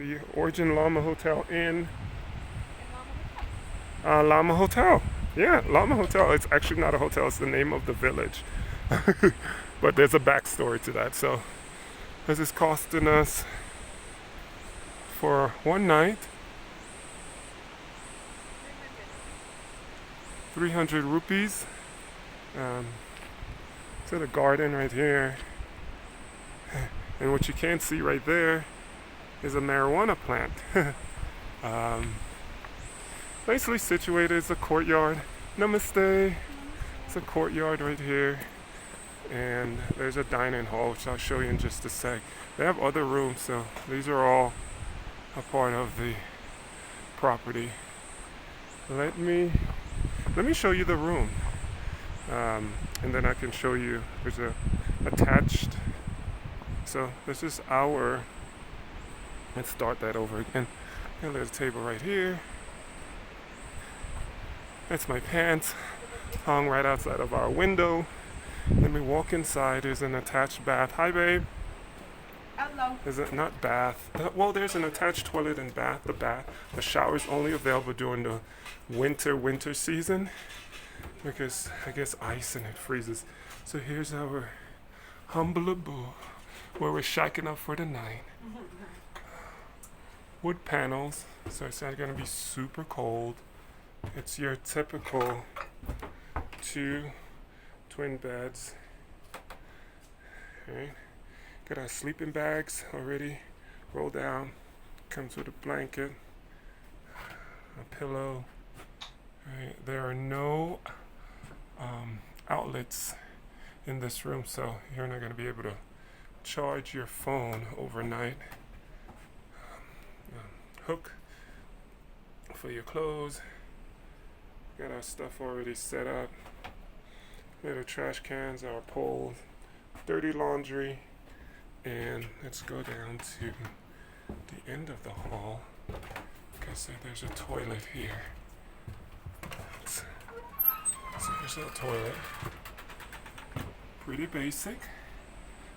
the Origin Lama Hotel in Lama Hotel. Yeah, Lama Hotel. It's actually not a hotel, it's the name of the village. But there's a backstory to that. So this is costing us for one night 300 rupees. To the garden right here. And what you can't see right there is a marijuana plant. Nicely situated. It's a courtyard. Namaste. It's a courtyard right here. And there's a dining hall, which I'll show you in just a sec. They have other rooms, so these are all a part of the property. Let me show you the room. And then I can show you, there's a attached, so this is our, let's start that over again. And there's a table right here. That's my pants, hung right outside of our window. Let me walk inside, there's an attached bath. Hi babe. Hello. Is it not bath? Well, there's an attached toilet and bath. The shower is only available during the winter season, because I guess ice and it freezes. So here's our humble abode where we're shaking up for the night. Wood panels, so it's not gonna be super cold. It's your typical 2 twin beds. Alright. Got our sleeping bags already rolled down. Comes with a blanket, a pillow. Right. There are no outlets in this room, so you're not going to be able to charge your phone overnight. Hook for your clothes. Got our stuff already set up. Little trash cans, our poles, dirty laundry, and let's go down to the end of the hall. Like I said, there's a toilet here. So here's a toilet. Pretty basic.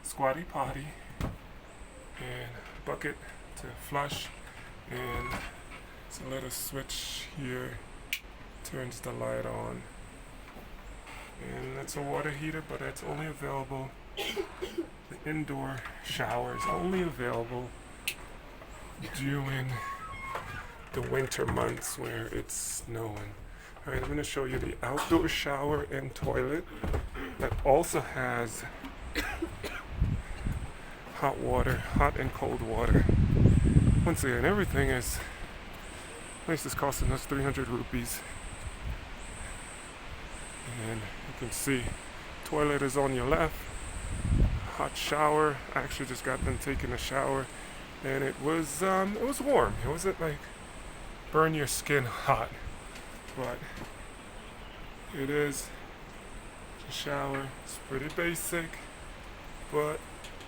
Squatty potty. And bucket to flush. And it's a little switch here. Turns the light on. And that's a water heater, but that's only available. The indoor shower is only available during the winter months where it's snowing. Alright, I'm going to show you the outdoor shower and toilet that also has hot and cold water. Once again, everything is, this is costing us 300 rupees. And you can see, toilet is on your left, hot shower. I actually just got done taking a shower, and it was warm. It wasn't like burn your skin hot, but it is a shower. It's pretty basic, but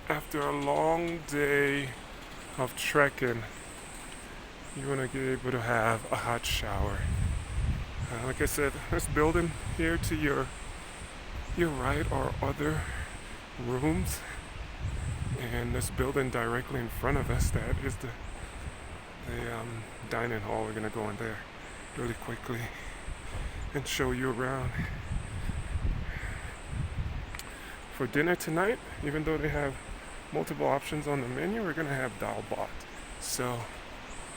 after a long day of trekking, you want to be able to have a hot shower. Like I said, this building here to your right are other rooms, and this building directly in front of us, that is the dining hall. We're gonna go in there really quickly and show you around. For dinner tonight, even though they have multiple options on the menu, we're gonna have dal bhat. So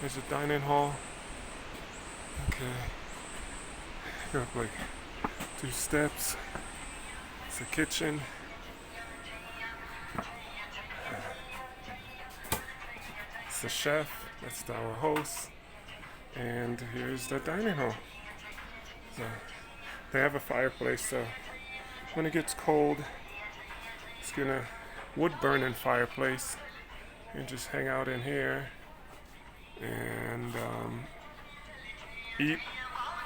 there's a dining hall. Okay. Got like 2 steps. It's a kitchen. It's the chef. That's our host. And here's the dining hall. So they have a fireplace, so when it gets cold, it's gonna wood burning fireplace, and just hang out in here and eat.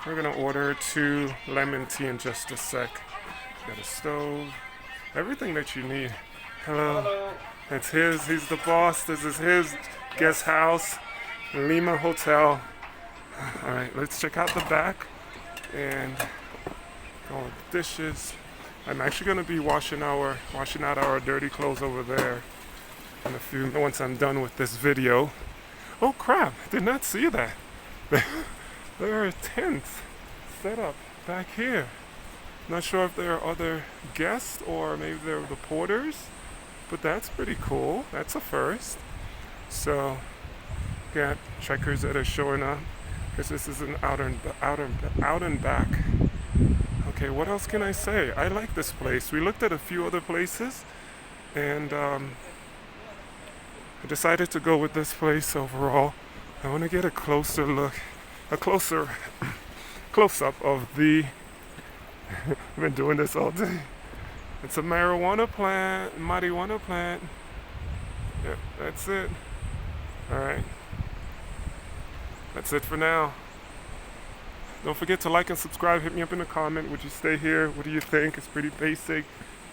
We're gonna order 2 lemon tea in just a sec. Got a stove, everything that you need. Hello. Hello. That's his. He's the boss. This is his guest house, Lama Hotel. All right, let's check out the back and go with dishes. I'm actually gonna be washing out our dirty clothes over there in a few. Once I'm done with this video, Oh crap, did not see that. There are tents set up back here. Not sure if there are other guests or maybe they're the porters, but that's pretty cool. That's a first. So, got trekkers that are showing up because this is an out and back. Okay, what else can I say? I like this place. We looked at a few other places, and I decided to go with this place overall. I want to get a closer look, a closer close-up of the. I've been doing this all day. It's a marijuana plant. Yep, that's it. Alright. That's it for now. Don't forget to like and subscribe. Hit me up in a comment. Would you stay here? What do you think? It's pretty basic.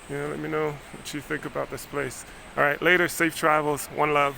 Let me know what you think about this place. Alright, later. Safe travels. One love.